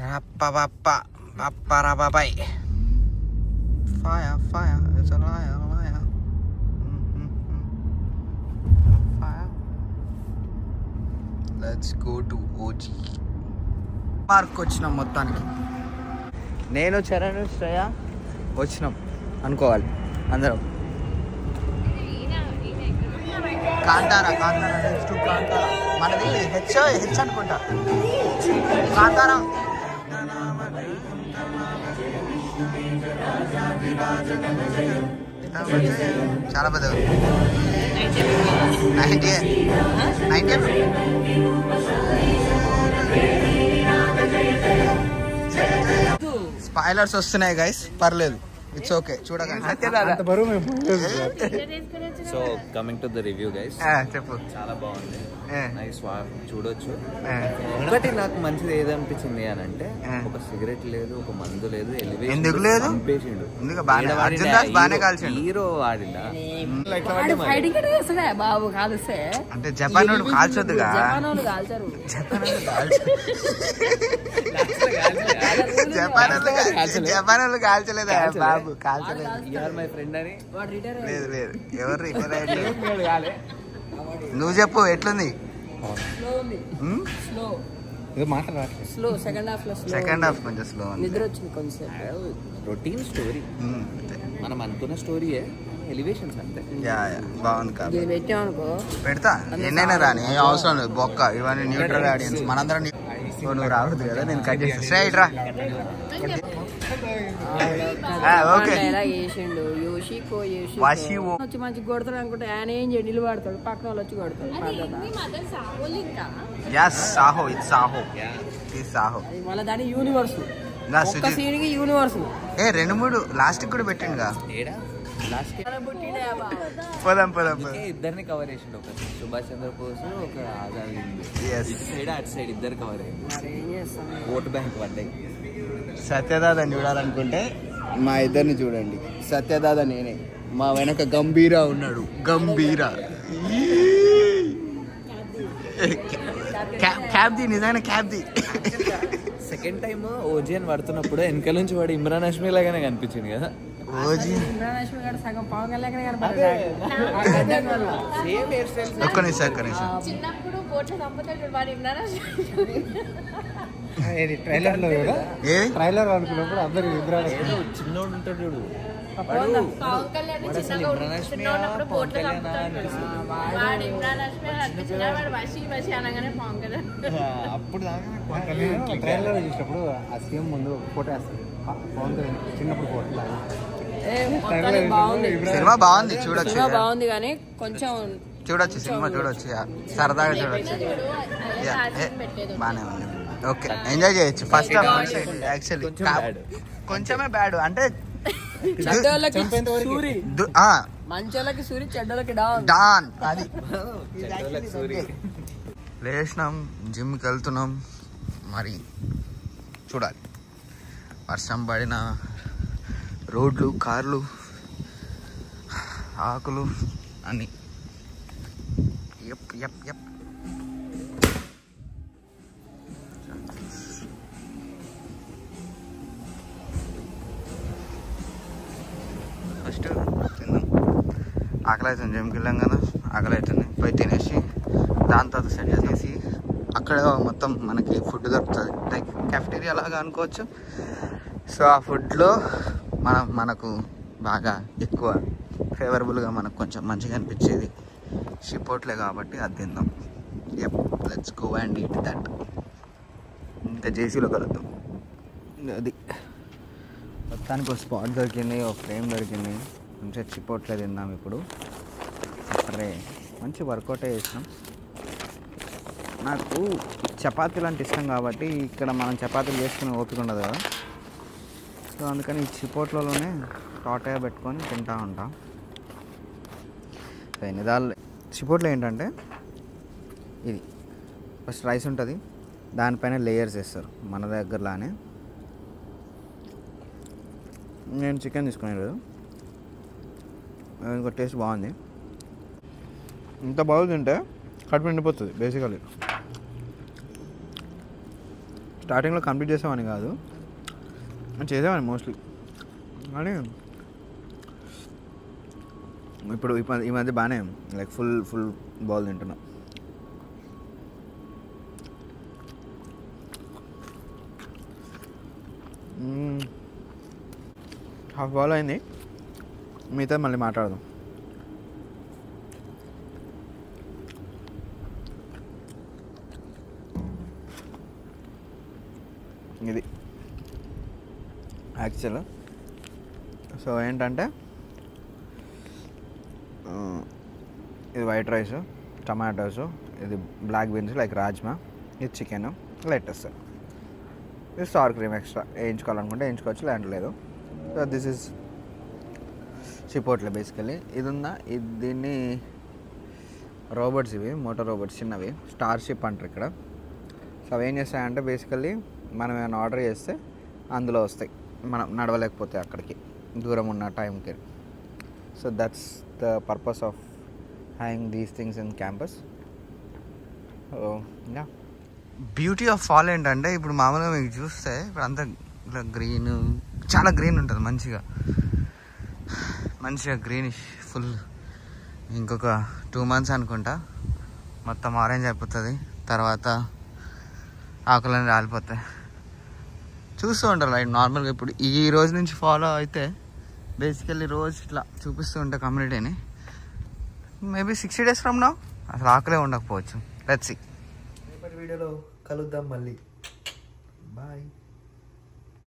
Fire, fire, it's a liar, liar. Fire. Let's go to OG. Park వచ్చినాం మొత్తానికి. నేను చరణ్ శ్రేయ వచ్చినాం అనుకోవాలి అందరం. కాంతారా నెక్స్ట్ కాంతారా మనది హెచ్ అనుకుంటా. కాంతారా చాలా పెద్ద 90 స్పాయిలర్స్ వస్తున్నాయి గైస్, పర్లేదు, ఇట్స్ ఓకే, చూడకండి. So coming to the review guys, చెప్పు. చాలా బాగుంది, నైస్, చూడొచ్చు. ఒకటి నాకు మంచిది ఏదనిపించింది అని అంటే, ఒక సిగరెట్ లేదు, ఒక మందు లేదు, ఎందుకు లేదు, హీరో ఆడిందా బాబు కాలుస్తే అంటే జపాన్ కాల్చొద్దుగా, జపాన్ కాల్చలేదా బాబు, కాల్చలేదు. లేదు లేదు, ఎవరు రిటైర్ అయ్యారు? నువ్వు చెప్పు ఎట్లుంది? సెకండ్ హాఫ్ కొంచెం స్లో, నిద్ర వచ్చింది కొంచెం. రొటీన్ స్టోరీ, మనం అనుకున్న స్టోరీయే, ఎలివేషన్స్ అంతే. బాగుంది కాదు, పెట్టామనుకో పెడతా, ఎన్నైనా రాని, అవసరం లేదు బొక్క, ఇవన్నీ న్యూట్రల్ ఆడియన్స్ మనందరం. నువ్వు రావద్దు కదా, నేను కట్ చేసి స్ట్రైట్ రా. ఓకే, వచ్చి మంచి కొడతాడు అనుకుంటే ఆయన ఏం చేయండి, నిలబడతాడు, పక్కన వాళ్ళు వచ్చి కొడతాడు. సాహో, ఇది సాహో, ఇది సాహో. మళ్ళీ దాని యూనివర్స్, ఒక్క సీన్కి యూనివర్స్. 2-3 లాస్ట్ కూడా పెట్టిండుగా. ఇద్దరిని కవర్ చేసిండు, ఒక సుభాష్ చంద్రబోస్, ఒక ఆజాద్ హింద్. ఇటు సైడ్ అటు సైడ్ ఇద్దరు కవర్ అయ్యింది. ఓట్ బ్యాంక్ పడ్డాయి. సత్యదాదని చూడాలనుకుంటే మా ఇద్దరిని చూడండి. సత్యదాద నేనే, మా వెనక గంభీర ఉన్నాడు, గంభీర. క్యాబ్ది, నిజమైన క్యాబ్ది. సెకండ్ టైమ్ ఓజీ అని పడుతున్నప్పుడు వెనకాల నుంచి వాడు ఇమ్రాన్ హష్మీ లాగానే కనిపించింది కదా. ఒక్క నిమిషం. ట్రైలర్ అనుకున్నప్పుడు అందరు చిన్నోడు ఉంటాడు చూడు, అప్పుడు ట్రైలర్ చూసినప్పుడు ఆ సీఎం ముందు ఫోటో వేస్తాడు, చిన్నప్పుడు ఫోటో. సినిమా బాగుంది, చూడొచ్చు, బాగుంది కానీ కొంచెం చూడొచ్చు, సినిమా చూడొచ్చు, సరదాగా చూడొచ్చు, బానే ఉంది. ఓకే, ఎంజాయ్ చేయొచ్చు. ఫస్ట్ హాఫ్ యాక్చువల్లీ కొంచెమే బ్యాడ్, అంటే మంచోళ్ళకి సూరి, చెడ్డోళ్ళకి డాన్. అది లేచినాం, జిమ్కి వెళ్తున్నాం, మరి చూడాలి. వర్షం పడిన రోడ్లు, కార్లు, ఆకులు అన్నీ. యప్ ఫస్ట్ తిన్నాం, ఆకలి అవుతుంది, జిమ్కి వెళ్ళాం కదా, ఆకలి అవుతుంది, పోయి తినేసి దాని తర్వాత సెట్ చేసేసి అక్కడ మొత్తం మనకి ఫుడ్ దొరుకుతుంది, లైక్ క్యాఫ్టీరియా లాగా అనుకోవచ్చు. సో ఆ ఫుడ్లో మనకు బాగా ఎక్కువ ఫేవరబుల్గా మనకు కొంచెం మంచిగా అనిపించేది చిపోట్లే కాబట్టి అది తిందాం. Let's go and eat that. ఇంకా జేసీలో కలుద్దాం. అది మొత్తానికి ఒక స్పాట్ దొరికింది, ఒక ఫ్రేమ్ దొరికింది, మంచిగా చిపోట్లే తిందాం ఇప్పుడు. అరే మంచి వర్కౌటే చేసినాం. నాకు చపాతీలు అంటే ఇష్టం కాబట్టి ఇక్కడ మనం చపాతీలు చేసుకునే ఓపిక ఉండదు కదా, సో అందుకని ఈ చిపోట్లలోనే టాటా పెట్టుకొని తింటూ ఉంటాం. సో ఎన్నిదాలు చిపోట్లు ఏంటంటే, ఇది ఫస్ట్ రైస్ ఉంటుంది, దానిపైన లేయర్స్ వేస్తారు మన దగ్గరలానే. నేను చికెన్ తీసుకునేది, ఇంకో టేస్ట్ బాగుంది. ఇంత బాగా తింటే కడుపు నిండిపోతుంది బేసికలీ. స్టార్టింగ్లో కంప్లీట్ చేసామని కాదు, చేసేవాడిని మోస్ట్లీ. కానీ ఇప్పుడు ఈ మధ్య బాగానే లైక్ ఫుల్ బాల్ తింటున్నా. హాఫ్ బాల్ అయింది, మిగతా మళ్ళీ మాట్లాడదాం. ఇది యాక్చువల్. సో ఏంటంటే ఇది వైట్ రైస్, టమాటోస్, ఇది బ్లాక్ బీన్స్ లైక్ రాజ్మా, ఇది చికెన్, లెటస్, ఇది స్టార్ క్రీమ్ ఎక్స్ట్రా. వేయించుకోవాలనుకుంటే వేయించుకోవచ్చు, లేదంటే లేదు. So this is Chipotle basically. ఇది ఉందా, ఇది దీన్ని రోబోట్స్, ఇవి మోటార్ రోబోట్స్ చిన్నవి, స్టార్ షిప్ అంటారు ఇక్కడ. సో అవి ఏం చేస్తాయంటే బేసికలీ మనం ఏమైనా ఆర్డర్ చేస్తే అందులో వస్తాయి, మనం నడవలేకపోతే అక్కడికి దూరం ఉన్న టైంకి. So that's the purpose of having these things in campus. Yeah, beauty of fall ఏంటంటే ఇప్పుడు మామూలుగా మీకు చూస్తే ఇప్పుడు అంతా ఇట్లా గ్రీన్, చాలా గ్రీన్ ఉంటుంది, మంచిగా గ్రీనిష్ ఫుల్. ఇంకొక 2 months అనుకుంటా మొత్తం ఆరెంజ్ అయిపోతుంది, తర్వాత ఆకులన్నీ రాలిపోతాయి. చూస్తూ ఉంటారు లైక్ నార్మల్గా. ఇప్పుడు ఈ రోజు నుంచి ఫాలో అయితే బేసికల్లీ రోజు ఇట్లా చూపిస్తూ ఉంటా కమ్యూనిటీని. మేబీ 60 days ఫ్రమ్ నౌ అసలు ఆకులే ఉండకపోవచ్చు. Let's see. రేపటి వీడియోలో కలుద్దాం మళ్ళీ. బాయ్.